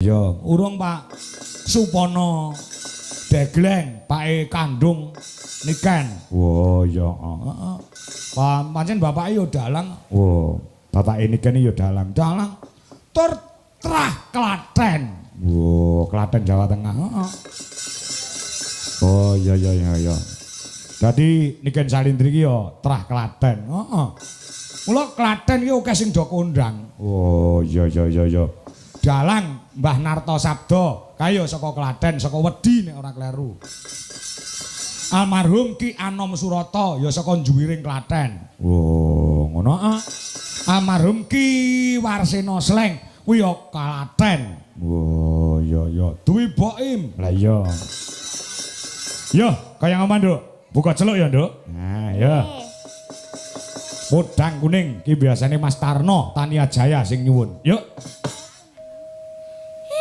iya, urung Pak Supono Degleng, Pak kandung Niken. Wah, iya. Heeh. Pancen bapake yo dalang. Wah, bapak ini kan ya dalang. Dalang tur trah Klaten. Wah, Klaten Jawa Tengah. Heeh. Oh, iya iya iya iya. Dadi Niken Salindri ki yo trah Klaten. Heeh. Mula Klaten ki akeh sing do kondang. Oh, iya iya iya iya. Dalang Mbah Narto Sabdo kaya saka Klaten, saka Wedi nek ora kleru. Almarhum Ki Anom Surata ya saka Juwiring Klaten. Oh, ngono. Heeh. Almarhum Ki Warsena Sleng kuwi ya Klaten. Oh, iya iya. Duwi Boim. Lah iya. Yo, kaya ngaman, Nduk. Buka celuk ya, Nduk. Nah, ya. Podang kuning ki biasane Mas Tarno Tania Jaya sing nyuwun. Yuk.